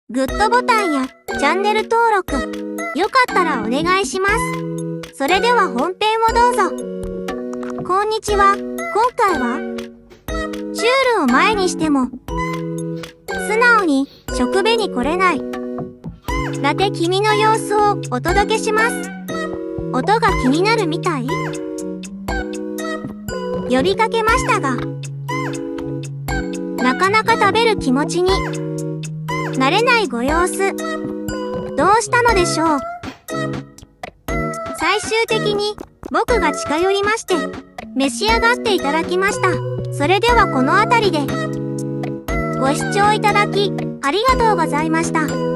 グッドボタンやチャンネル登録、よかったらお願いします。それでは本編をどうぞ。こんにちは。今回は、シュールを前にしても、素直に食べに来れない、ラテ君の様子をお届けします。音が気になるみたい？呼びかけましたが、なかなか食べる気持ちになれないご様子。どうしたのでしょう。最終的に僕が近寄りまして、召し上がっていただきました。それではこの辺りで、ご視聴いただきありがとうございました。